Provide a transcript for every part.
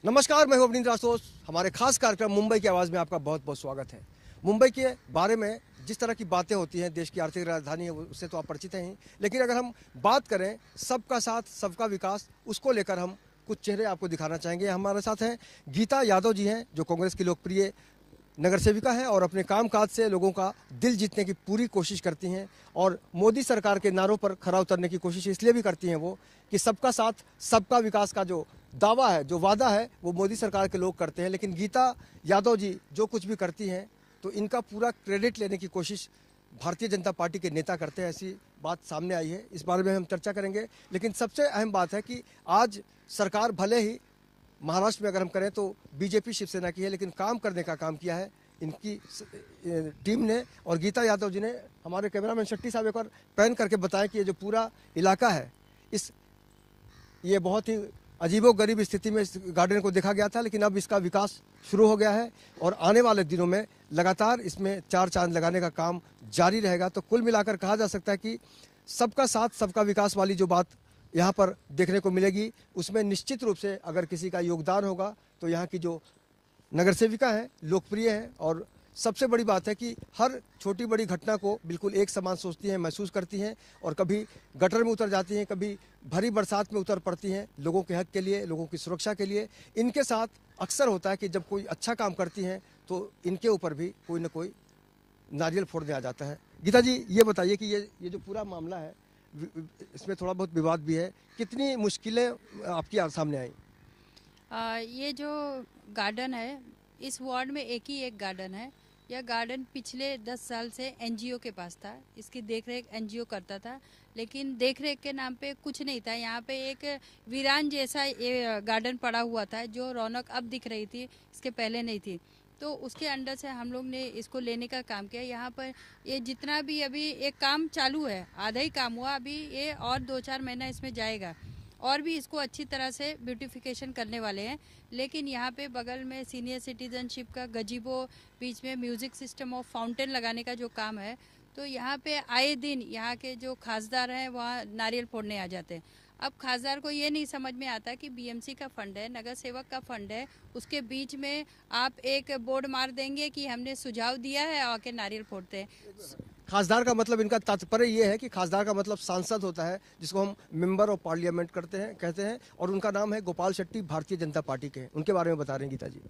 नमस्कार, मैं हूं अवनींद्र आशोष। हमारे खास कार्यक्रम मुंबई की आवाज़ में आपका बहुत बहुत स्वागत है। मुंबई के बारे में जिस तरह की बातें होती हैं, देश की आर्थिक राजधानी है, उससे तो आप परिचित हैं ही। लेकिन अगर हम बात करें सबका साथ सबका विकास, उसको लेकर हम कुछ चेहरे आपको दिखाना चाहेंगे। हमारे साथ हैं गीता यादव जी हैं, जो कांग्रेस की लोकप्रिय नगर सेविका हैं और अपने कामकाज से लोगों का दिल जीतने की पूरी कोशिश करती हैं। और मोदी सरकार के नारों पर खरा उतरने की कोशिश इसलिए भी करती हैं वो कि सबका साथ सबका विकास का जो दावा है, जो वादा है, वो मोदी सरकार के लोग करते हैं। लेकिन गीता यादव जी जो कुछ भी करती हैं तो इनका पूरा क्रेडिट लेने की कोशिश भारतीय जनता पार्टी के नेता करते हैं, ऐसी बात सामने आई है। इस बारे में हम चर्चा करेंगे। लेकिन सबसे अहम बात है कि आज सरकार भले ही महाराष्ट्र में अगर हम करें तो बीजेपी शिवसेना की है, लेकिन काम करने का काम किया है इनकी टीम ने। और गीता यादव जी ने, हमारे कैमरामैन शक्ति साहब एक बार पैन करके बताया कि ये जो पूरा इलाका है, ये बहुत ही अजीबोगरीब स्थिति में इस गार्डन को देखा गया था, लेकिन अब इसका विकास शुरू हो गया है और आने वाले दिनों में लगातार इसमें चार चांद लगाने का काम जारी रहेगा। तो कुल मिलाकर कहा जा सकता है कि सबका साथ सबका विकास वाली जो बात यहाँ पर देखने को मिलेगी, उसमें निश्चित रूप से अगर किसी का योगदान होगा तो यहाँ की जो नगर सेविका हैं, लोकप्रिय हैं। और सबसे बड़ी बात है कि हर छोटी बड़ी घटना को बिल्कुल एक समान सोचती हैं, महसूस करती हैं और कभी गटर में उतर जाती हैं, कभी भरी बरसात में उतर पड़ती हैं लोगों के हक के लिए, लोगों की सुरक्षा के लिए। इनके साथ अक्सर होता है कि जब कोई अच्छा काम करती हैं तो इनके ऊपर भी कोई ना कोई नारियल फोड़ने आ जाता है। गीता जी, ये बताइए कि ये जो पूरा मामला है, इसमें थोड़ा बहुत विवाद भी है, कितनी मुश्किलें आपकी सामने आई? ये जो गार्डन है, इस वार्ड में एक ही एक गार्डन है। यह गार्डन पिछले 10 साल से एनजीओ के पास था। इसकी देखरेख एनजीओ करता था, लेकिन देखरेख के नाम पे कुछ नहीं था। यहाँ पे एक वीरान जैसा ये गार्डन पड़ा हुआ था, जो रौनक अब दिख रही थी, इसके पहले नहीं थी। तो उसके अंडर से हम लोग ने इसको लेने का काम किया। यहाँ पर ये जितना भी अभी एक काम चालू है, आधा ही काम हुआ, अभी ये और 2-4 महीना इसमें जाएगा और भी इसको अच्छी तरह से ब्यूटिफिकेशन करने वाले हैं। लेकिन यहाँ पे बगल में सीनियर सिटीजनशिप का गजीबो, बीच में म्यूज़िक सिस्टम और फाउंटेन लगाने का जो काम है, तो यहाँ पे आए दिन यहाँ के जो खासदार हैं वहाँ नारियल फोड़ने आ जाते हैं। अब खासदार को ये नहीं समझ में आता कि बीएमसी का फंड है, नगर सेवक का फंड है, उसके बीच में आप एक बोर्ड मार देंगे कि हमने सुझाव दिया है, आके नारियल फोड़ते हैं। खासदार का मतलब, इनका तात्पर्य ये है कि खासदार का मतलब सांसद होता है, जिसको हम मेंबर ऑफ पार्लियामेंट कहते हैं। और उनका नाम है गोपाल शेट्टी, भारतीय जनता पार्टी के। उनके बारे में बता रहे हैं गीता जी।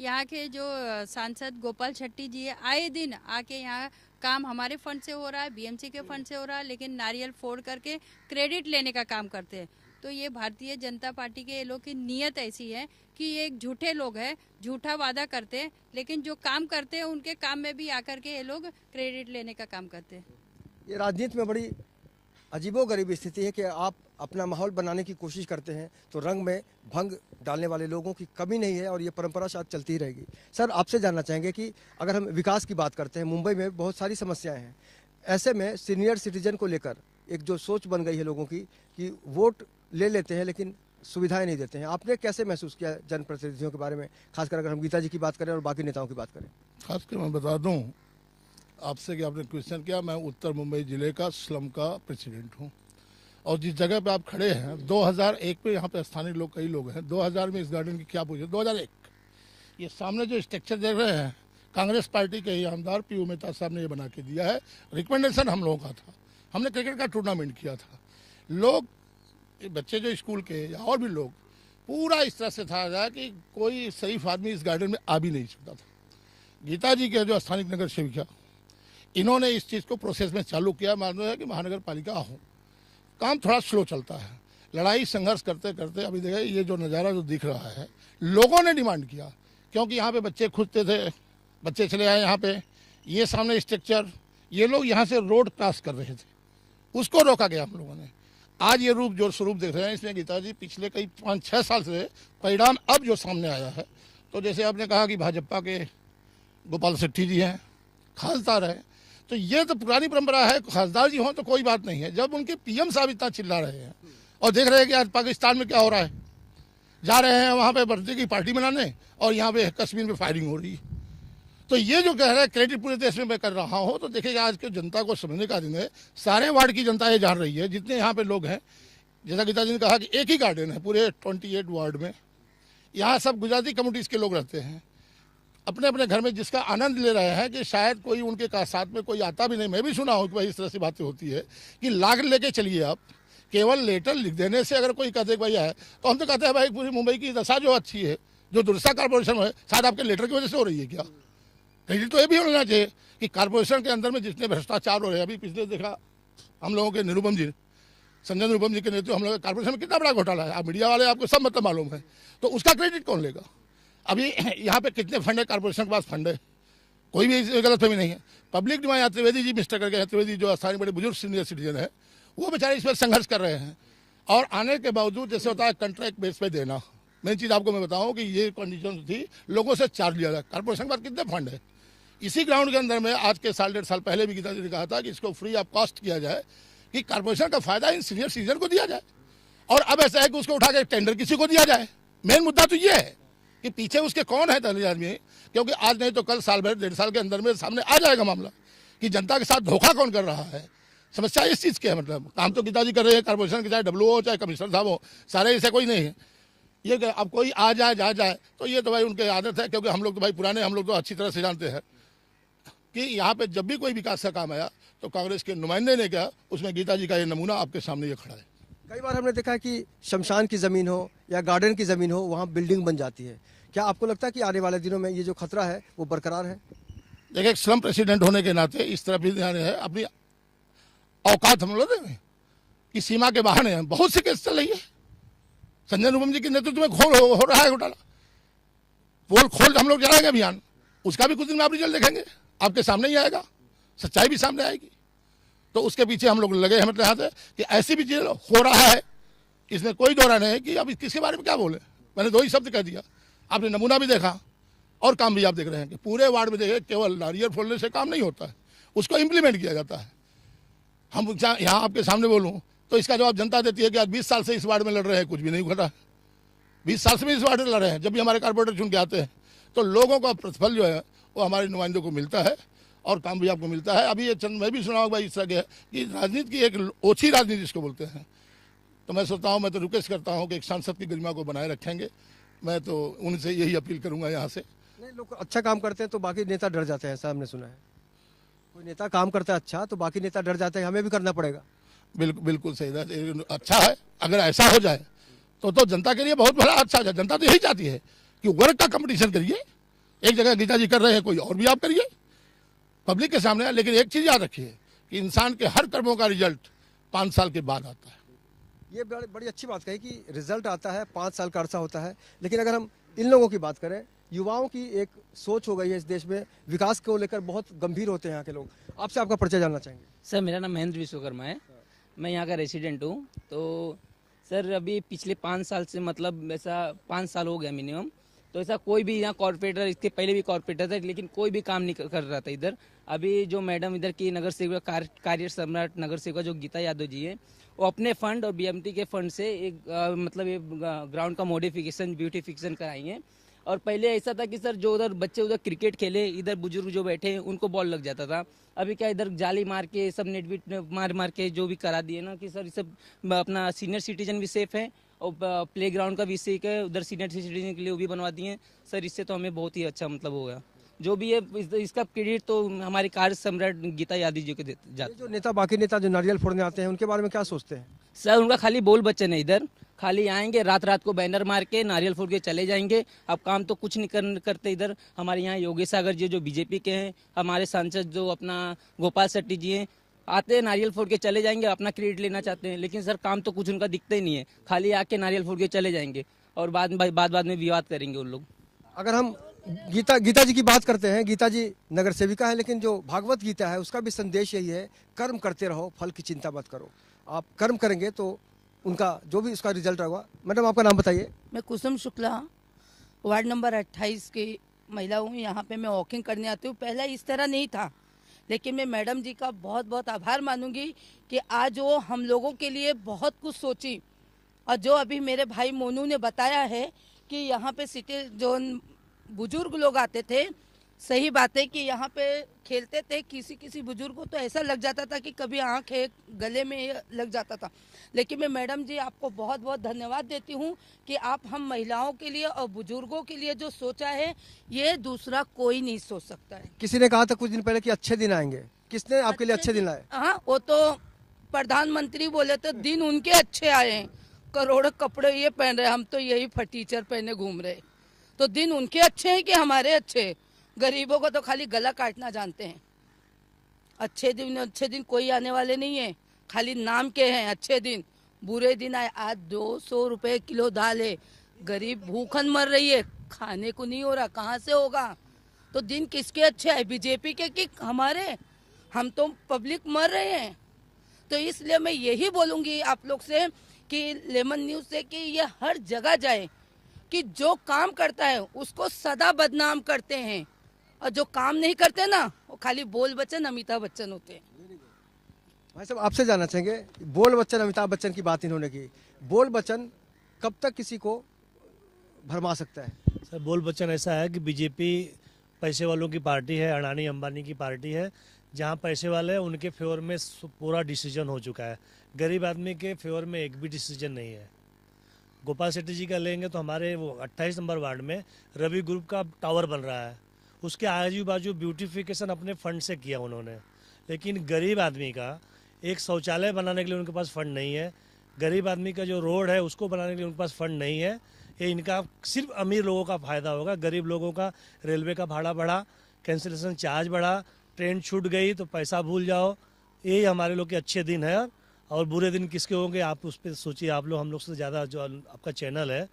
यहाँ के जो सांसद गोपाल शेट्टी जी है, आए दिन आके यहाँ काम हमारे फंड से हो रहा है, बीएमसी के फंड से हो रहा है, लेकिन नारियल फोड़ करके क्रेडिट लेने का काम करते हैं। तो ये भारतीय जनता पार्टी के ये लोग की नीयत ऐसी है कि ये एक झूठे लोग हैं, झूठा वादा करते हैं, लेकिन जो काम करते हैं उनके काम में भी आकर के ये लोग क्रेडिट लेने का काम करते हैं। ये राजनीति में बड़ी अजीबोगरीब स्थिति है कि आप अपना माहौल बनाने की कोशिश करते हैं तो रंग में भंग डालने वाले लोगों की कमी नहीं है, और ये परंपरा शायद चलती ही रहेगी। सर, आपसे जानना चाहेंगे कि अगर हम विकास की बात करते हैं, मुंबई में बहुत सारी समस्याएं हैं। ऐसे में सीनियर सिटीजन को लेकर एक जो सोच बन गई है लोगों की कि वोट ले लेते हैं लेकिन सुविधाएं नहीं देते हैं, आपने कैसे महसूस किया जनप्रतिनिधियों के बारे में, खासकर अगर हम गीता जी की बात करें और बाकी नेताओं की बात करें? खासकर मैं बता दूं आपसे कि आपने क्वेश्चन किया, मैं उत्तर मुंबई जिले का स्लम का प्रेसिडेंट हूं। और जिस जगह पे आप खड़े हैं, 2001 पे यहाँ पे स्थानीय लोग, कई लोग हैं। 2000 में इस गार्डन की क्या पूछे, 2001, ये सामने जो स्ट्रक्चर देख रहे हैं, कांग्रेस पार्टी के ही आमदार पीयू मेहता साहब ने ये बना के दिया है। रिकमेंडेशन हम लोगों का था, हमने क्रिकेट का टूर्नामेंट किया था। लोग, बच्चे जो स्कूल के या और भी लोग, पूरा इस तरह से था कि कोई शरीफ आदमी इस गार्डन में आ भी नहीं सकता था। गीता जी के जो स्थानिक नगर सेविका, इन्होंने इस चीज़ को प्रोसेस में चालू किया। मालूम है कि महानगर पालिका हो, काम थोड़ा स्लो चलता है, लड़ाई संघर्ष करते करते अभी देखिए ये जो नज़ारा जो दिख रहा है, लोगों ने डिमांड किया, क्योंकि यहाँ पे बच्चे खुदते थे, बच्चे चले आए यहाँ पे, ये सामने स्ट्रक्चर, ये लोग यहाँ से रोड क्रॉस कर रहे थे, उसको रोका गया हम लोगों ने। आज ये रूप जो स्वरूप देख रहे हैं, इसमें गीता जी पिछले कई 5-6 साल से परिणाम अब जो सामने आया है। तो जैसे आपने कहा कि भाजपा के गोपाल शेट्टी जी हैं, खासदार है, तो ये तो पुरानी परंपरा है, खासदार जी हों तो कोई बात नहीं है। जब उनके पीएम साहब इतना चिल्ला रहे हैं और देख रहे हैं कि आज पाकिस्तान में क्या हो रहा है, जा रहे हैं वहाँ पे बर्थडे की पार्टी मनाने और यहाँ पे कश्मीर में फायरिंग हो रही है, तो ये जो कह रहा है क्रेडिट पूरे देश में मैं कर रहा हूँ, तो देखिएगा आज के जनता को समझने का दिन है। सारे वार्ड की जनता ये जान रही है, जितने यहाँ पे लोग हैं। जैसा गीता जी ने कहा कि एक ही गार्डन है पूरे 28 वार्ड में, यहाँ सब गुजराती कम्युनिटीज़ के लोग रहते हैं, अपने अपने घर में जिसका आनंद ले रहे हैं कि शायद कोई उनके साथ में कोई आता भी नहीं। मैं भी सुना हूँ कि भाई इस तरह से बातें होती है कि लाख लेके चलिए आप, केवल लेटर लिख देने से अगर कोई कहते भाई है, तो हम तो कहते हैं भाई पूरी मुंबई की दशा जो अच्छी है, जो दुरुस्ता कॉर्पोरेशन है, शायद आपके लेटर की वजह से हो रही है क्या? क्रेडिट तो ये भी होना चाहिए कि कॉर्पोरेशन के अंदर में जितने भ्रष्टाचार हो रहे हैं, अभी पिछले देखा हम लोगों के निरुपम जी, संजय निरुपम जी के नेतृत्व हम लोग कॉर्पोरेशन में कितना बड़ा घोटाला है, आप मीडिया वाले आपको सब मतलब मालूम है, तो उसका क्रेडिट कौन लेगा? अभी यहाँ पे कितने फंड है, कॉर्पोरेशन के पास फंड है, कोई भी गलतफहमी नहीं है। पब्लिक डिमांड यहाँ त्रिवेदी जी मिस्टर करके, त्रिवेदी जो स्थानीय बड़े बुजुर्ग सीनियर सिटीजन है, वो बेचारे इस पर संघर्ष कर रहे हैं। और आने के बावजूद जैसे होता है कॉन्ट्रैक्ट बेस पे देना, मेन चीज़ आपको मैं बताऊं कि ये कंडीशन थी, लोगों से चार्ज लिया जाए। कॉर्पोरेशन के पास कितने फंड है? इसी ग्राउंड के अंदर में आज के साल 1.5 साल पहले भी गीता जी ने कहा था कि इसको फ्री ऑफ कॉस्ट किया जाए, कि कॉर्पोरेशन का फायदा इन सीनियर सिटीजन को दिया जाए। और अब ऐसा है कि उसको उठा के टेंडर किसी को दिया जाए। मेन मुद्दा तो ये है कि पीछे उसके कौन है दलित आदमी, क्योंकि आज नहीं तो कल, साल भर 1.5 साल के अंदर में सामने आ जाएगा मामला कि जनता के साथ धोखा कौन कर रहा है। समस्या इस चीज़ की है, मतलब काम तो गीता जी कर रहे हैं, कॉर्पोरेशन के चाहे डब्ल्यू हो चाहे कमिश्नर साहब हो, सारे ऐसे कोई नहीं है। ये कि अब कोई आ जाए जा जाए तो ये तो भाई उनकी आदत है, क्योंकि हम लोग तो भाई पुराने, हम लोग तो अच्छी तरह से जानते हैं कि यहाँ पे जब भी कोई विकास का काम आया तो कांग्रेस के नुमाइंदे ने किया, उसमें गीता जी का ये नमूना आपके सामने ये खड़ा है। कई बार हमने देखा है कि शमशान की ज़मीन हो या गार्डन की ज़मीन हो, वहाँ बिल्डिंग बन जाती है। क्या आपको लगता है कि आने वाले दिनों में ये जो खतरा है वो बरकरार है? देखिए, एक स्लम प्रेसिडेंट होने के नाते इस तरफ भी ध्यान है, अपनी औकात हम लोग की सीमा के बाहर है। बहुत से केस चल रही है, संजय निरुपम जी के नेतृत्व में हो रहा है घोटाला, पोल खोल हम लोग चलाएंगे अभियान, उसका भी कुछ दिन में आप रिजल्ट देखेंगे, आपके सामने ही आएगा, सच्चाई भी सामने आएगी। तो उसके पीछे हम लोग लगे हैं, मतलब यहाँ से कि ऐसी भी चीज हो रहा है, इसमें कोई दौरा नहीं है कि अब किसके बारे में क्या बोले। मैंने 2 ही शब्द कह दिया, आपने नमूना भी देखा और काम भी आप देख रहे हैं कि पूरे वार्ड में देखे केवल नारियल फोड़ने से काम नहीं होता है, उसको इम्प्लीमेंट किया जाता है। हम यहाँ आपके सामने बोलूँ तो इसका जवाब जनता देती है कि आज 20 साल से इस वार्ड में लड़ रहे हैं, कुछ भी नहीं घटा। 20 साल से भी इस वार्ड में लड़ रहे हैं। जब भी हमारे कारपोरेटर चुन के आते हैं तो लोगों का प्रतिफल जो है वो हमारे नुमाइंदों को मिलता है और काम भी आपको मिलता है। अभी ये चंद मैं भी सुना होगा इस तरह के कि राजनीति की एक ओछी राजनीति जिसको बोलते हैं, तो मैं सोचता हूँ, मैं तो रिक्वेस्ट करता हूँ कि एक सांसद की गरिमा को बनाए रखेंगे। मैं तो उनसे यही अपील करूँगा यहाँ से। नहीं, लोग अच्छा काम करते हैं तो बाकी नेता डर जाते हैं, ऐसा हमने सुना है। कोई नेता काम करता है अच्छा तो बाकी नेता डर जाते हैं, हमें भी करना पड़ेगा। बिल्कुल बिल्कुल सही है, अच्छा है। अगर ऐसा हो जाए तो जनता के लिए बहुत बड़ा अच्छा है। जनता तो यही चाहती है कि वर्क का कंपटीशन करिए, एक जगह गीता जी कर रहे हैं, कोई और भी आप करिए पब्लिक के सामने। लेकिन एक चीज़ याद रखिए कि इंसान के हर कर्मों का रिजल्ट 5 साल के बाद आता है। ये बड़ी अच्छी बात कही कि रिजल्ट आता है, 5 साल का अरसा होता है। लेकिन अगर हम इन लोगों की बात करें, युवाओं की एक सोच हो गई है इस देश में, विकास को लेकर बहुत गंभीर होते हैं यहाँ के लोग। आपसे आपका परिचय जानना चाहेंगे। सर, मेरा नाम महेंद्र विश्वकर्मा है, मैं यहाँ का रेसिडेंट हूँ। तो सर अभी पिछले 5 साल से, मतलब ऐसा 5 साल हो गया मिनिमम, तो ऐसा कोई भी यहाँ कॉर्पोरेटर, इसके पहले भी कॉर्पोरेटर था लेकिन कोई भी काम नहीं कर रहा था इधर। अभी जो मैडम इधर की नगर सेविका, कार्य सम्राट नगर सेविका जो गीता यादव जी है, वो अपने फंड और बीएमटी के फंड से एक मतलब ये ग्राउंड का मॉडिफिकेशन, ब्यूटिफिकेशन कराएंगे। और पहले ऐसा था कि सर जो उधर बच्चे उधर क्रिकेट खेले, इधर बुजुर्ग जो बैठे हैं उनको बॉल लग जाता था। अभी क्या इधर जाली मार के सब नेट बीट मार के जो भी करा दिए ना कि सर सब अपना सीनियर सिटीजन भी सेफ है और प्ले ग्राउंड का भी सेफ है, उधर सीनियर सिटीजन के लिए वो भी बनवा दिए सर। इससे तो हमें बहुत ही अच्छा मतलब होगा। जो भी है इसका क्रेडिट तो हमारे कार्य सम्राट गीता यादव जी को जाता है। जो नेता, बाकी नेता जो नारियल फोड़ने आते हैं, उनके बारे में क्या सोचते हैं? सर उनका खाली बोल बच्चन है, इधर खाली आएंगे रात को बैनर मार के नारियल फोड़ के चले जाएंगे। अब काम तो कुछ नहीं करते इधर। हमारे यहाँ योगेश सागर जी जो बीजेपी के हैं, हमारे सांसद जो अपना गोपाल शेट्टी जी हैं, आते हैं नारियल फोड़ के चले जाएंगे, अपना क्रेडिट लेना चाहते हैं। लेकिन सर काम तो कुछ उनका दिखता ही नहीं है, खाली आके नारियल फोड़ के चले जाएंगे और बाद में विवाद करेंगे उन लोग। अगर हम गीता जी की बात करते हैं, गीता जी नगर सेविका है, लेकिन जो भागवत गीता है उसका भी संदेश यही है, कर्म करते रहो, फल की चिंता मत करो। आप कर्म करेंगे तो उनका जो भी उसका रिजल्ट होगा। मैडम आपका नाम बताइए। मैं कुसुम शुक्ला, वार्ड नंबर 28 की महिला हूँ। यहाँ पे मैं वॉकिंग करने आती हूँ। पहले इस तरह नहीं था, लेकिन मैं मैडम जी का बहुत बहुत आभार मानूंगी कि आज वो हम लोगों के लिए बहुत कुछ सोची। और जो अभी मेरे भाई मोनू ने बताया है कि यहाँ पे सिटी जो बुजुर्ग लोग आते थे, सही बात है कि यहाँ पे खेलते थे, किसी किसी बुजुर्ग को तो ऐसा लग जाता था कि कभी आँख है गले में लग जाता था। लेकिन मैं मैडम जी आपको बहुत बहुत धन्यवाद देती हूँ कि आप हम महिलाओं के लिए और बुजुर्गों के लिए जो सोचा है, ये दूसरा कोई नहीं सोच सकता है। किसी ने कहा था कुछ दिन पहले कि अच्छे दिन आएंगे, किसने आपके लिए अच्छे दिन लाए? हाँ, वो तो प्रधानमंत्री बोले तो दिन उनके अच्छे आए हैं। करोड़ों कपड़े ये पहन रहे, हम तो यही फटीचर पहने घूम रहे। तो दिन उनके अच्छे हैं कि हमारे अच्छे? गरीबों को तो खाली गला काटना जानते हैं। अच्छे दिन कोई आने वाले नहीं है, खाली नाम के हैं अच्छे दिन। बुरे दिन आए। आज 200 रुपए किलो दाल है, गरीब भूखन मर रही है, खाने को नहीं हो रहा, कहाँ से होगा? तो दिन किसके अच्छे आए, बीजेपी के कि हमारे? हम तो पब्लिक मर रहे हैं। तो इसलिए मैं यही बोलूंगी आप लोग से कि लेमन न्यूज से कि ये हर जगह जाए कि जो काम करता है उसको सदा बदनाम करते हैं, और जो काम नहीं करते ना वो खाली बोल बच्चन अमिताभ बच्चन होते हैं। भाई साहब आपसे जानना चाहेंगे, बोल बच्चन अमिताभ बच्चन की बात इन्होंने की, बोल बच्चन कब तक किसी को भरमा सकता है? सर बोल बच्चन ऐसा है कि बीजेपी पैसे वालों की पार्टी है, अडानी अंबानी की पार्टी है। जहां पैसे वाले हैं उनके फेवर में पूरा डिसीजन हो चुका है, गरीब आदमी के फेवर में एक भी डिसीजन नहीं है। गोपाल शेट्टी जी का लेंगे तो हमारे वो 28 नंबर वार्ड में रवि ग्रुप का टावर बन रहा है, उसके आजू बाजू ब्यूटिफिकेशन अपने फंड से किया उन्होंने। लेकिन गरीब आदमी का एक शौचालय बनाने के लिए उनके पास फंड नहीं है, गरीब आदमी का जो रोड है उसको बनाने के लिए उनके पास फंड नहीं है। ये इनका सिर्फ अमीर लोगों का फायदा होगा, गरीब लोगों का रेलवे का भाड़ा बढ़ा, कैंसिलेशन चार्ज बढ़ा, ट्रेन छूट गई तो पैसा भूल जाओ। यही हमारे लोग के अच्छे दिन है, और बुरे दिन किसके होंगे आप उस पर सोचिए। आप लोग हम लोग से ज़्यादा जो आपका चैनल है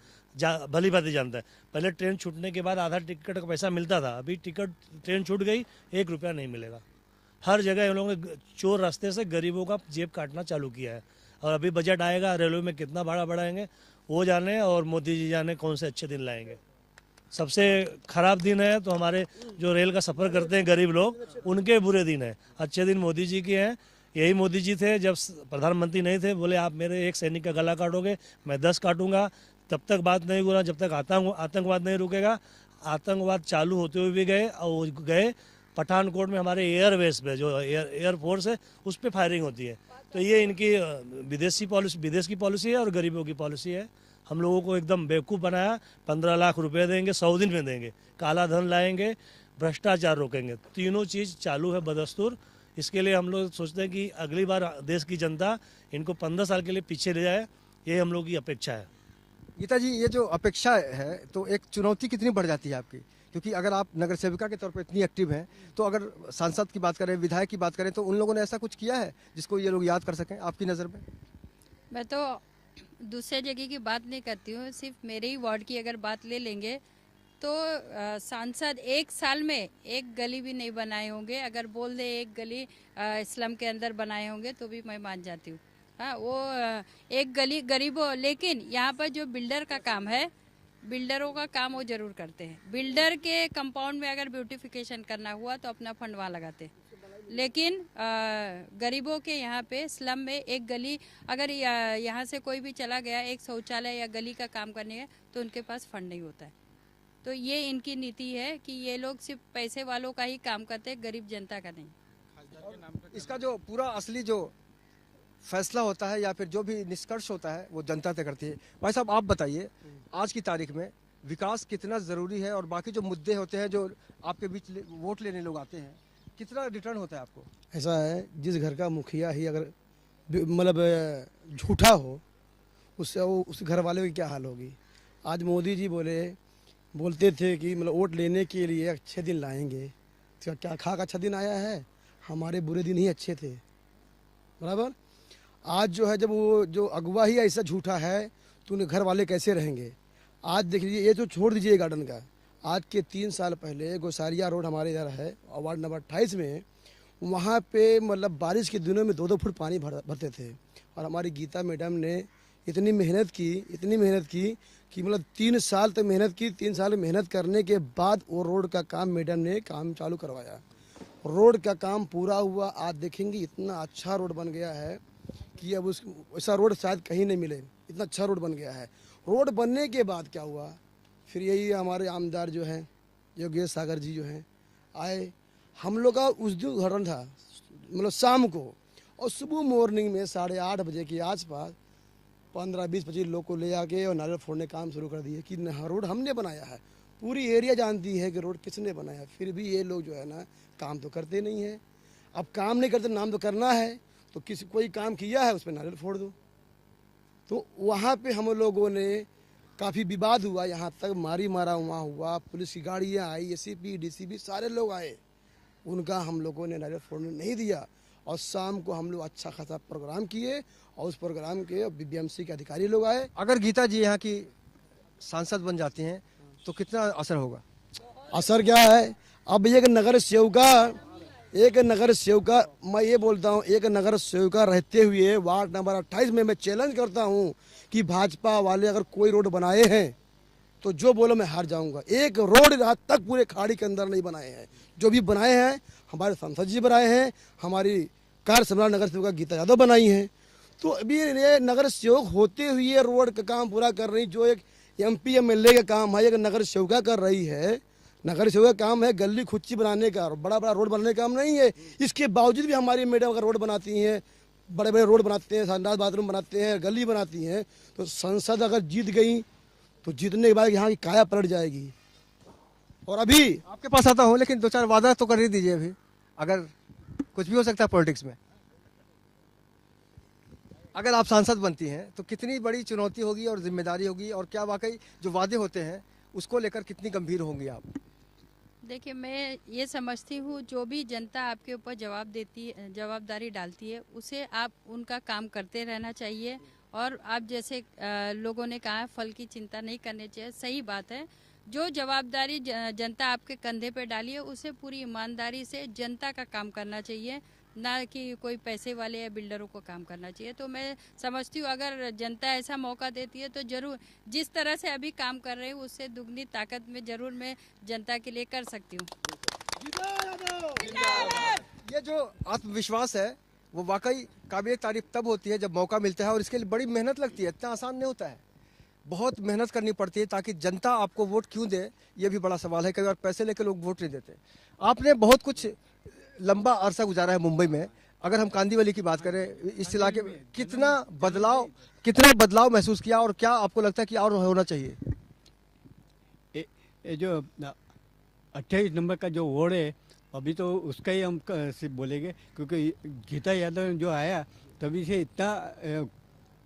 भली बात ही जानता है। पहले ट्रेन छूटने के बाद आधा टिकट का पैसा मिलता था, अभी टिकट ट्रेन छूट गई 1 रुपया नहीं मिलेगा। हर जगह इन लोगों ने चोर रास्ते से गरीबों का जेब काटना चालू किया है। और अभी बजट आएगा, रेलवे में कितना भाड़ा बढ़ाएंगे वो जाने, और मोदी जी जाने कौन से अच्छे दिन लाएंगे। सबसे खराब दिन है तो हमारे जो रेल का सफ़र करते हैं गरीब लोग, उनके बुरे दिन है। अच्छे दिन मोदी जी के हैं। यही मोदी जी थे जब प्रधानमंत्री नहीं थे, बोले आप मेरे एक सैनिक का गला काटोगे मैं 10 काटूंगा। तब तक बात नहीं हुआ जब तक आतंकवाद नहीं रुकेगा। आतंकवाद चालू होते हुए भी गए, और गए पठानकोट में हमारे एयरवेस पे जो एयरफोर्स है उस पर फायरिंग होती है। तो ये इनकी विदेश की पॉलिसी है और गरीबों की पॉलिसी है। हम लोगों को एकदम बेवकूफ़ बनाया। 15 लाख रुपए देंगे, 100 दिन में देंगे, काला धन लाएंगे, भ्रष्टाचार रोकेंगे, तीनों चीज़ चालू है बदस्तूर। इसके लिए हम लोग सोचते हैं कि अगली बार देश की जनता इनको 15 साल के लिए पीछे ले जाए, ये हम लोग की अपेक्षा है। गीता जी, ये जो अपेक्षा है तो एक चुनौती कितनी बढ़ जाती है आपकी, क्योंकि अगर आप नगर सेविका के तौर पर इतनी एक्टिव हैं, तो अगर सांसद की बात करें, विधायक की बात करें, तो उन लोगों ने ऐसा कुछ किया है जिसको ये लोग याद कर सकें आपकी नज़र में? मैं तो दूसरे जगह की बात नहीं करती हूँ, सिर्फ मेरे ही वार्ड की अगर बात ले लेंगे तो सांसद 1 साल में एक गली भी नहीं बनाए होंगे। अगर बोल दे एक गली स्लम के अंदर बनाए होंगे तो भी मैं मान जाती हूँ। हाँ, वो एक गली गरीबों, लेकिन यहाँ पर जो बिल्डर का काम है, बिल्डरों का काम वो जरूर करते हैं। बिल्डर के कंपाउंड में अगर ब्यूटिफिकेशन करना हुआ तो अपना फंड वहाँ लगाते हैं। लेकिन गरीबों के यहाँ पे स्लम में एक गली अगर यहाँ से कोई भी चला गया एक शौचालय या गली का काम करने है तो उनके पास फंड नहीं होता है। तो ये इनकी नीति है कि ये लोग सिर्फ पैसे वालों का ही काम करते हैं, गरीब जनता का नहीं। इसका जो पूरा असली जो फैसला होता है या फिर जो भी निष्कर्ष होता है वो जनता तय करती है। भाई साहब आप बताइए, आज की तारीख में विकास कितना ज़रूरी है, और बाकी जो मुद्दे होते हैं जो आपके बीच वोट लेने लोग आते हैं, कितना रिटर्न होता है आपको? ऐसा है, जिस घर का मुखिया ही अगर मतलब झूठा हो, उससे वो उस घर वाले की क्या हाल होगी। आज मोदी जी बोलते थे कि मतलब वोट लेने के लिए अच्छे दिन लाएंगे, तो क्या खा का अच्छा दिन आया है? हमारे बुरे दिन ही अच्छे थे, बराबर। आज जो है, जब वो जो अगुवा ही ऐसा झूठा है तो उन्हें घर वाले कैसे रहेंगे। आज देख लीजिए, ये तो छोड़ दीजिए गार्डन का, आज के 3 साल पहले गोसारिया रोड हमारे इधर है वार्ड नंबर 28 में, वहाँ पे मतलब बारिश के दिनों में 2-2 फुट पानी भरते थे। और हमारी गीता मैडम ने इतनी मेहनत की कि मतलब 3 साल तक मेहनत की। 3 साल मेहनत करने के बाद वो रोड का काम मैडम ने काम चालू करवाया। रोड का काम पूरा हुआ। आज देखेंगे इतना अच्छा रोड बन गया है कि अब वैसा रोड शायद कहीं नहीं मिले, इतना अच्छा रोड बन गया है। रोड बनने के बाद क्या हुआ, फिर यही हमारे आमदार जो हैं योगेश सागर जी जो हैं, आए। हम लोग का उस दिन उदाहरण था मतलब शाम को, और सुबह मॉर्निंग में 8:30 बजे के आसपास 15-20-25 लोग को ले आके और नारियल फोड़ने काम शुरू कर दिए कि रोड हमने बनाया है। पूरी एरिया जानती है कि रोड किसने बनाया, फिर भी ये लोग जो है ना काम तो करते नहीं है। अब काम नहीं करते, नाम तो करना है, तो किसी कोई काम किया है उस पर नारियल फोड़ दो। तो वहाँ पे हम लोगों ने काफ़ी विवाद हुआ, यहाँ तक मारी मारा वहाँ हुआ, पुलिस की गाड़ियाँ आई, एसीपी डीसीपी सारे लोग आए, उनका हम लोगों ने नारियल फोड़ने नहीं दिया। और शाम को हम लोग अच्छा खासा प्रोग्राम किए और उस प्रोग्राम के बीबीएमसी के अधिकारी लोग आए। अगर गीता जी यहाँ की सांसद बन जाती हैं तो कितना असर होगा? असर क्या है, अब एक नगर सेवका मैं ये बोलता हूँ, एक नगर सेवका रहते हुए वार्ड नंबर 28 में मैं चैलेंज करता हूँ कि भाजपा वाले अगर कोई रोड बनाए हैं तो जो बोलो मैं हार जाऊंगा। एक रोड आज तक पूरे खाड़ी के अंदर नहीं बनाए हैं, जो भी बनाए हैं हमारे सांसद जी बनाए हैं, हमारी कार्य सम्राट नगर सेवका गीता यादव बनाई हैं। तो अभी ये नगर सेवक होते हुए रोड का काम पूरा कर रही, जो एक MP MLA का काम है एक नगर सेवका कर रही है। नगर सेवक का काम है गली खुच्ची बनाने का, बड़ा बड़ा रोड बनाने का काम नहीं है। इसके बावजूद भी हमारी मैडम अगर रोड बनाती हैं, बड़े बड़े रोड बनाते हैं, संडास बाथरूम बनाते हैं, गली बनाती हैं, तो संसद अगर जीत गई तो जीतने के बाद यहाँ की काया पलट जाएगी। और अभी आपके पास आता हूँ, लेकिन 2-4 वादा तो कर ही दीजिए। अभी अगर कुछ भी हो सकता है पॉलिटिक्स में, अगर आप सांसद बनती हैं तो कितनी बड़ी चुनौती होगी और जिम्मेदारी होगी, और क्या वाकई जो वादे होते हैं उसको लेकर कितनी गंभीर होंगी आप? देखिए, मैं ये समझती हूँ जो भी जनता आपके ऊपर जवाबदारी डालती है उसे आप उनका काम करते रहना चाहिए। और आप जैसे लोगों ने कहा फल की चिंता नहीं करनी चाहिए, सही बात है। जो जवाबदारी जनता आपके कंधे पे डाली है उसे पूरी ईमानदारी से जनता का काम करना चाहिए, ना कि कोई पैसे वाले या बिल्डरों को काम करना चाहिए। तो मैं समझती हूँ अगर जनता ऐसा मौका देती है तो जरूर जिस तरह से अभी काम कर रही हूँ उससे दुगनी ताकत में जरूर मैं जनता के लिए कर सकती हूँ। ये जो आत्मविश्वास है वो वाकई काबिल तारीफ तब होती है जब मौका मिलता है, और इसके लिए बड़ी मेहनत लगती है, इतना आसान नहीं होता है, बहुत मेहनत करनी पड़ती है ताकि जनता आपको वोट क्यों दे ये भी बड़ा सवाल है। कई बार पैसे लेकर लोग वोट नहीं देते। आपने बहुत कुछ लंबा अरसा गुजारा है मुंबई में। अगर हम कांदीवली की बात करें, इस इलाके में कितना बदलाव महसूस किया, और क्या आपको लगता है कि और होना चाहिए? ये जो 28 नंबर का जो वार्ड है अभी तो उसका ही हम सिर्फ बोलेंगे, क्योंकि गीता यादव जो आया तभी से इतना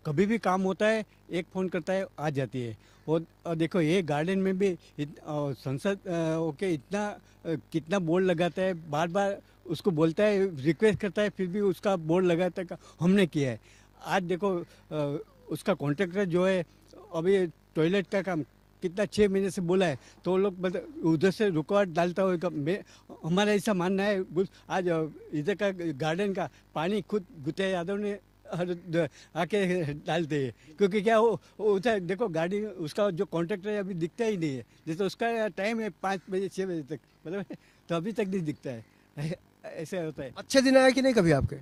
कभी भी काम होता है, एक फ़ोन करता है आ जाती है। और देखो ये गार्डन में भी संसद ओके इतना कितना बोर्ड लगाता है, बार बार उसको बोलता है, रिक्वेस्ट करता है, फिर भी उसका बोर्ड लगाता है हमने किया है। आज देखो उसका कॉन्ट्रैक्टर जो है अभी टॉयलेट का काम कितना 6 महीने से बोला है, तो लोग उधर से रुकावट डालता होगा। हमारा ऐसा मानना है आज इधर का गार्डन का पानी खुद गीता यादव ने आके डालते हैं, क्योंकि क्या वो उधर देखो गाड़ी उसका जो कॉन्ट्रैक्टर है अभी दिखता ही नहीं है। जैसे उसका टाइम है 5 बजे 6 बजे तक, मतलब तो अभी तक नहीं दिखता है। ऐसे होता है। अच्छे दिन आए कि नहीं कभी आपके?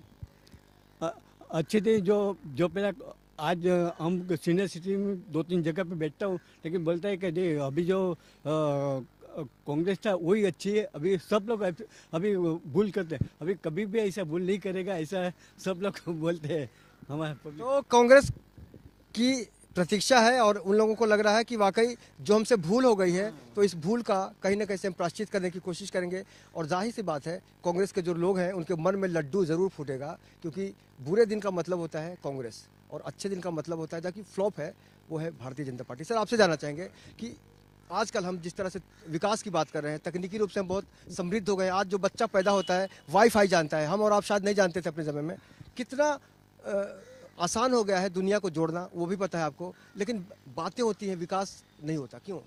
अच्छे दिन जो पहला आज हम सीनियर सिटीजन में 2-3 जगह पे बैठता हूँ, लेकिन बोलता है कि नहीं अभी जो कांग्रेस था वही अच्छी है। अभी सब लोग अभी भूल करते हैं, अभी कभी भी ऐसा भूल नहीं करेगा, ऐसा सब लोग बोलते हैं हमारे। तो कांग्रेस की प्रतीक्षा है और उन लोगों को लग रहा है कि वाकई जो हमसे भूल हो गई है तो इस भूल का कहीं ना कहीं से हम प्रायश्चित करने की कोशिश करेंगे। और जाहिर सी बात है कांग्रेस के जो लोग हैं उनके मन में लड्डू ज़रूर फूटेगा, क्योंकि बुरे दिन का मतलब होता है कांग्रेस और अच्छे दिन का मतलब होता है जबकि फ्लॉप है वो है भारतीय जनता पार्टी। सर, आपसे जानना चाहेंगे कि आजकल हम जिस तरह से विकास की बात कर रहे हैं, तकनीकी रूप से हम बहुत समृद्ध हो गए। आज जो बच्चा पैदा होता है वाईफाई जानता है, हम और आप शायद नहीं जानते थे अपने समय में। कितना आसान हो गया है दुनिया को जोड़ना, वो भी पता है आपको, लेकिन बातें होती हैं, विकास नहीं होता। क्यों?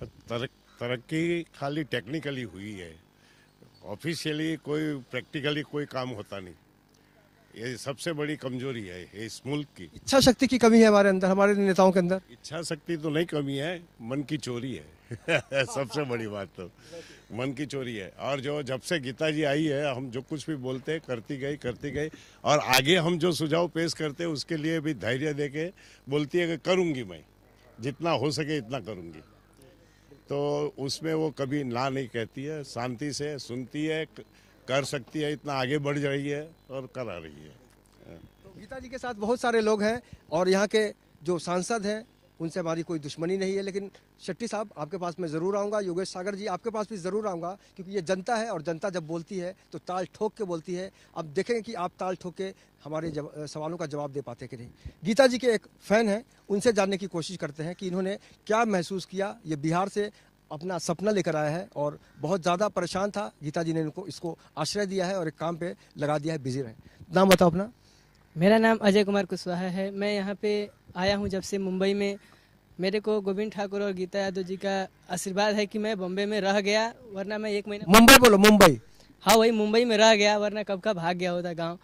तरक्की खाली टेक्निकली हुई है, ऑफिशियली कोई प्रैक्टिकली कोई काम होता नहीं। ये सबसे बड़ी कमजोरी है इस मुल्क की। इच्छा शक्ति की कमी है हमारे अंदर, हमारे नेताओं के अंदर। इच्छा शक्ति तो नहीं कमी है, मन की चोरी है। सबसे बड़ी बात तो मन की चोरी है। और जो जब से गीता जी आई है हम जो कुछ भी बोलते हैं करती गई, और आगे हम जो सुझाव पेश करते हैं उसके लिए भी धैर्य देके बोलती है कि करूंगी, मैं जितना हो सके इतना करूंगी। तो उसमें वो कभी ना नहीं कहती है, शांति से सुनती है, कर सकती है, इतना आगे बढ़ रही है और करा रही है। तो गीता जी के साथ बहुत सारे लोग हैं और यहाँ के जो सांसद हैं उनसे हमारी कोई दुश्मनी नहीं है, लेकिन शेट्टी साहब आपके पास मैं ज़रूर आऊँगा, योगेश सागर जी आपके पास भी ज़रूर आऊँगा, क्योंकि ये जनता है और जनता जब बोलती है तो ताल ठोक के बोलती है। अब देखेंगे कि आप ताल ठोक के हमारे सवालों का जवाब दे पाते कि नहीं। गीता जी के एक फ़ैन हैं, उनसे जानने की कोशिश करते हैं कि इन्होंने क्या महसूस किया। ये बिहार से अपना सपना लेकर आया है और बहुत ज़्यादा परेशान था, गीता जी ने इनको इसको आश्रय दिया है और एक काम पे लगा दिया है, बिजी रहे। नाम बताओ अपना। मेरा नाम अजय कुमार कुशवाहा है। मैं यहाँ पे आया हूँ जब से मुंबई में। मेरे को गोविंद ठाकुर और गीता यादव जी का आशीर्वाद है कि मैं बॉम्बे में रह गया, वरना मैं 1 महीना मुंबई बोलो, मुंबई। हाँ वही मुंबई में रह गया, वरना कब का भाग गया होता गांव।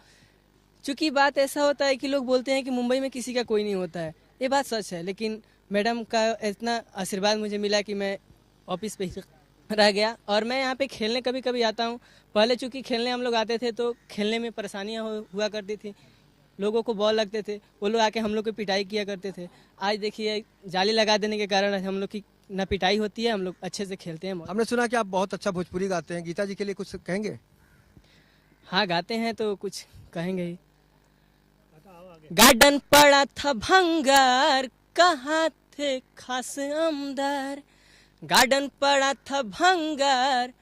चूँकि बात ऐसा होता है कि लोग बोलते हैं कि मुंबई में किसी का कोई नहीं होता है, ये बात सच है, लेकिन मैडम का इतना आशीर्वाद मुझे मिला कि मैं ऑफिस पे ही रह गया। और मैं यहाँ पे खेलने कभी कभी आता हूँ। पहले चूँकि खेलने हम लोग आते थे तो खेलने में परेशानियाँ हुआ करती थी, लोगों को बॉल लगते थे, वो लोग आके हम लोग की पिटाई किया करते थे। आज देखिए जाली लगा देने के कारण हम लोग की ना पिटाई होती है, हम लोग अच्छे से खेलते हैं। हमने सुना कि आप बहुत अच्छा भोजपुरी गाते हैं, गीता जी के लिए कुछ कहेंगे? हाँ गाते हैं तो कुछ कहेंगे ही। गार्डन पड़ा था भंगार, कहाँ थे खास आमदार। गार्डन पड़ा था भंगार,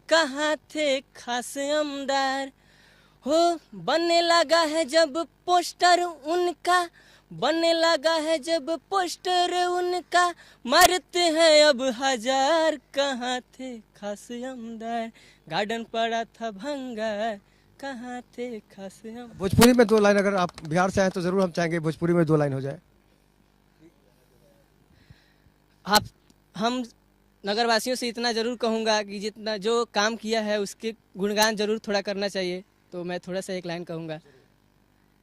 कहाँ थे खास आमदार। हो बनने लगा है जब पोस्टर उनका, बनने लगा है जब पोस्टर उनका, मरते हैं अब 1000, कहाँ थे खास आमदार। गार्डन पड़ा था भंगार, कहाँ थे खास आमदार। भोजपुरी में 2 लाइन, अगर आप बिहार से आए तो जरूर हम चाहेंगे भोजपुरी में 2 लाइन हो जाए। हम नगरवासियों से इतना जरूर कहूँगा कि जितना जो काम किया है उसके गुणगान जरूर थोड़ा करना चाहिए, तो मैं थोड़ा सा 1 लाइन कहूँगा।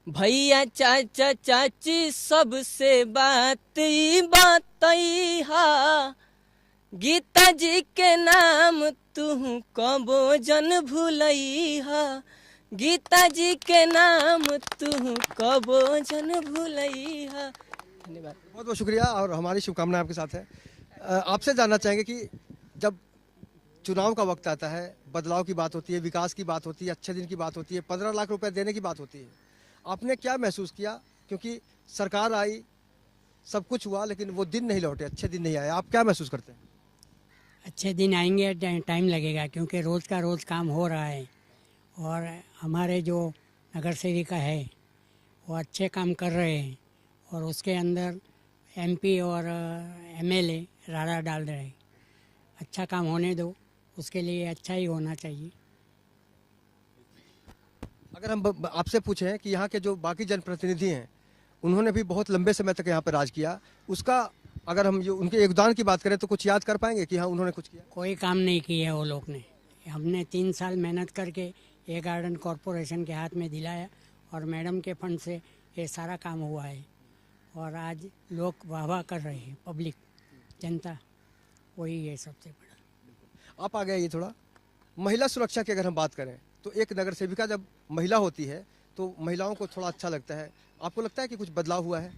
भैया चाचा चाची सबसे बात हा, गीता जी के नाम तू कबो जन भूलई हा। गीता जी के नाम तू कबो जन भूलई हा। धन्यवाद। बहुत बहुत शुक्रिया और हमारी शुभकामनाएं आपके साथ है। आपसे जानना चाहेंगे कि जब चुनाव का वक्त आता है, बदलाव की बात होती है, विकास की बात होती है, अच्छे दिन की बात होती है, 15 लाख रुपए देने की बात होती है, आपने क्या महसूस किया? क्योंकि सरकार आई, सब कुछ हुआ, लेकिन वो दिन नहीं लौटे, अच्छे दिन नहीं आए, आप क्या महसूस करते हैं? अच्छे दिन आएंगे, टाइम लगेगा, क्योंकि रोज़ का रोज़ काम हो रहा है और हमारे जो नगर सेविका है वो अच्छे काम कर रहे हैं और उसके अंदर MP और MLA राड़ा डाल रहे हैं। अच्छा काम होने दो, उसके लिए अच्छा ही होना चाहिए। अगर हम आपसे पूछें कि यहाँ के जो बाकी जनप्रतिनिधि हैं, उन्होंने भी बहुत लंबे समय तक यहाँ पर राज किया, उसका अगर हम उनके योगदान की बात करें तो कुछ याद कर पाएंगे कि हाँ उन्होंने कुछ किया? कोई काम नहीं किया वो लोग ने। हमने 3 साल मेहनत करके ये गार्डन कॉरपोरेशन के हाथ में दिलाया और मैडम के फंड से ये सारा काम हुआ है और आज लोग वाह कर रहे हैं, पब्लिक जनता, वही है सबसे बड़ा। आप आ गए ये थोड़ा महिला सुरक्षा की अगर हम बात करें तो एक नगर सेविका जब महिला होती है तो महिलाओं को थोड़ा अच्छा लगता है। आपको लगता है कि कुछ बदलाव हुआ है?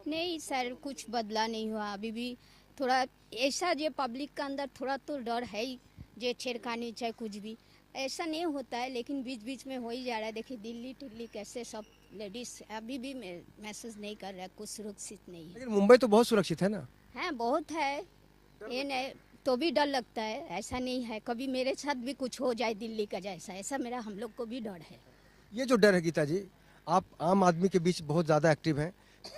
नहीं सर, कुछ बदला नहीं हुआ। अभी भी थोड़ा ऐसा जो पब्लिक का अंदर थोड़ा तो डर है ही, जो छेड़खानी चाहे कुछ भी ऐसा नहीं होता है, लेकिन बीच बीच में हो ही जा रहा है। देखिए दिल्ली कैसे सब लेडीज अभी भी मैसेज नहीं कर रहा है, कुछ सुरक्षित नहीं है। लेकिन मुंबई तो बहुत सुरक्षित है ना? है, बहुत है, ये नहीं तो भी डर लगता है। ऐसा नहीं है कभी मेरे साथ भी कुछ हो जाए दिल्ली का जैसा, ऐसा मेरा हम लोग को भी डर है। ये जो डर है गीता जी, आप आम आदमी के बीच बहुत ज़्यादा एक्टिव हैं,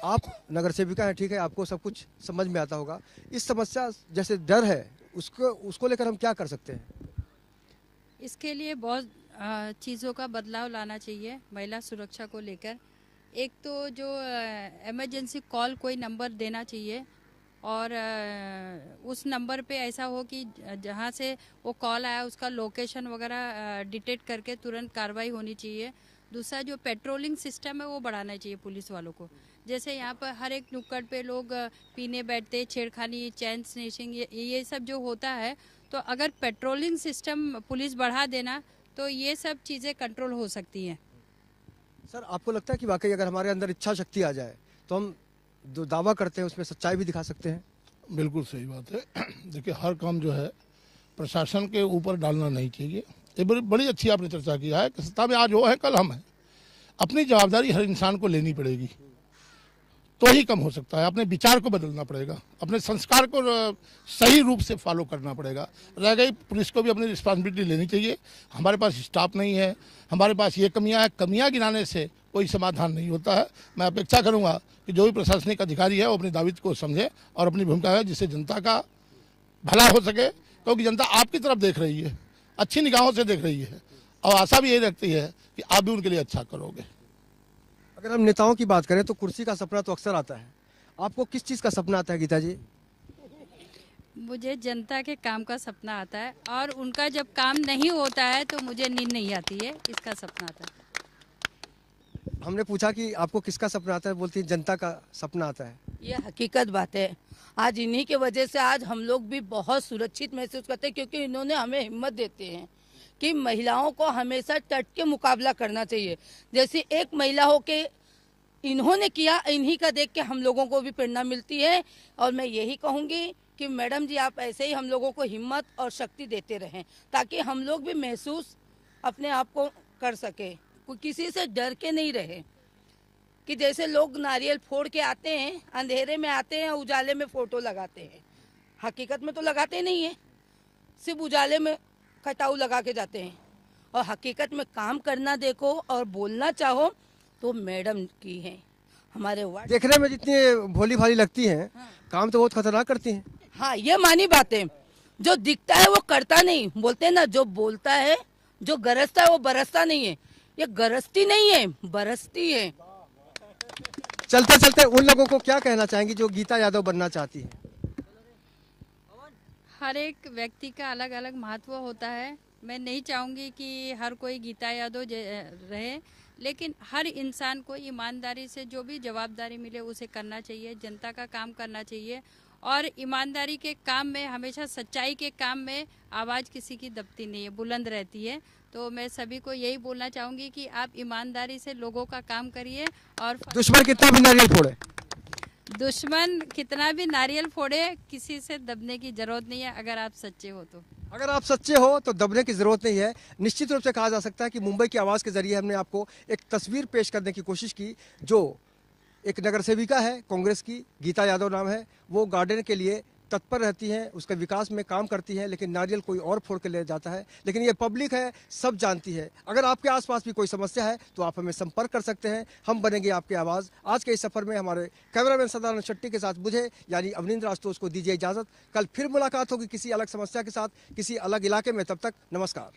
आप नगर सेविका हैं, ठीक है, आपको सब कुछ समझ में आता होगा। इस समस्या जैसे डर है उसको लेकर हम क्या कर सकते हैं? इसके लिए बहुत चीज़ों का बदलाव लाना चाहिए महिला सुरक्षा को लेकर। एक तो जो इमरजेंसी कॉल कोई नंबर देना चाहिए और उस नंबर पे ऐसा हो कि जहाँ से वो कॉल आया उसका लोकेशन वगैरह डिटेक्ट करके तुरंत कार्रवाई होनी चाहिए। दूसरा जो पेट्रोलिंग सिस्टम है वो बढ़ाना चाहिए पुलिस वालों को। जैसे यहाँ पर हर एक नुक्कड़ पे लोग पीने बैठते, छेड़खानी, चैन स्नैचिंग, ये सब जो होता है, तो अगर पेट्रोलिंग सिस्टम पुलिस बढ़ा देना तो ये सब चीज़ें कंट्रोल हो सकती हैं। सर आपको लगता है कि वाकई अगर हमारे अंदर इच्छा शक्ति आ जाए तो हम जो दावा करते हैं उसमें सच्चाई भी दिखा सकते हैं? बिल्कुल सही बात है। देखिए, हर काम जो है प्रशासन के ऊपर डालना नहीं चाहिए। ये बड़ी अच्छी आपने चर्चा किया है कि सत्ता में आज वो है, कल हम हैं। अपनी जवाबदारी हर इंसान को लेनी पड़ेगी, तो ही कम हो सकता है। अपने विचार को बदलना पड़ेगा, अपने संस्कार को सही रूप से फॉलो करना पड़ेगा। रह गई, पुलिस को भी अपनी रिस्पॉन्सिबिलिटी लेनी चाहिए। हमारे पास स्टाफ नहीं है, हमारे पास ये कमियां हैं। कमियां गिनाने से कोई समाधान नहीं होता है। मैं अपेक्षा करूंगा कि जो भी प्रशासनिक अधिकारी है वो अपनी दायित्व को समझे और अपनी भूमिका है जिससे जनता का भला हो सके, क्योंकि जनता आपकी तरफ देख रही है, अच्छी निगाहों से देख रही है और आशा भी यही रखती है कि आप भी उनके लिए अच्छा करोगे। अगर हम नेताओं की बात करें तो कुर्सी का सपना तो अक्सर आता है। आपको किस चीज़ का सपना आता है गीता जी? मुझे जनता के काम का सपना आता है, और उनका जब काम नहीं होता है तो मुझे नींद नहीं आती है, इसका सपना आता है। हमने पूछा कि आपको किसका सपना आता है, बोलती है जनता का सपना आता है। ये हकीकत बात है। आज इन्हीं के वजह से आज हम लोग भी बहुत सुरक्षित महसूस करते हैं, क्योंकि इन्होंने हमें हिम्मत देते हैं कि महिलाओं को हमेशा डट के मुकाबला करना चाहिए। जैसे एक महिला हो के इन्होंने किया, इन्हीं का देख के हम लोगों को भी प्रेरणा मिलती है। और मैं यही कहूँगी कि मैडम जी, आप ऐसे ही हम लोगों को हिम्मत और शक्ति देते रहें, ताकि हम लोग भी महसूस अपने आप को कर सके, किसी से डर के नहीं रहे। कि जैसे लोग नारियल फोड़ के आते हैं, अंधेरे में आते हैं, उजाले में फोटो लगाते हैं, हकीकत में तो लगाते नहीं है, सिर्फ उजाले में कटाऊ लगा के जाते हैं। और हकीकत में काम करना देखो और बोलना चाहो तो मैडम की है हमारे वार्ड। देखने में जितनी भोली भाली लगती हैं, काम तो बहुत खतरनाक करती हैं। हाँ, ये मानी बात है। जो दिखता है वो करता नहीं, बोलते हैं ना, जो बोलता है, जो गरजता है वो बरसता नहीं है। ये गरजती नहीं है, बरसती है। चलते चलते उन लोगों को क्या कहना चाहेंगी जो गीता यादव बनना चाहती है? हर एक व्यक्ति का अलग अलग महत्व होता है। मैं नहीं चाहूँगी कि हर कोई गीता यादव रहे, लेकिन हर इंसान को ईमानदारी से जो भी जवाबदारी मिले उसे करना चाहिए, जनता का काम करना चाहिए। और ईमानदारी के काम में, हमेशा सच्चाई के काम में आवाज़ किसी की दबती नहीं है, बुलंद रहती है। तो मैं सभी को यही बोलना चाहूँगी कि आप ईमानदारी से लोगों का काम करिए। और दुश्मन कितना भी नारियल फोड़े, दुश्मन कितना भी नारियल फोड़े, किसी से दबने की जरूरत नहीं है अगर आप सच्चे हो तो। अगर आप सच्चे हो तो दबने की जरूरत नहीं है। निश्चित रूप से कहा जा सकता है कि मुंबई की आवाज़ के जरिए हमने आपको एक तस्वीर पेश करने की कोशिश की। जो एक नगर सेविका है, कांग्रेस की, गीता यादव नाम है, वो गार्डन के लिए तत्पर रहती हैं, उसके विकास में काम करती हैं, लेकिन नारियल कोई और फोड़ के ले जाता है। लेकिन ये पब्लिक है, सब जानती है। अगर आपके आसपास भी कोई समस्या है तो आप हमें संपर्क कर सकते हैं, हम बनेंगे आपकी आवाज़। आज के इस सफर में हमारे कैमरामैन सदानंद शेट्टी के साथ मुझे यानी अवनींद्र आशुतोष को दीजिए इजाज़त। कल फिर मुलाकात होगी किसी अलग समस्या के साथ, किसी अलग इलाके में। तब तक नमस्कार।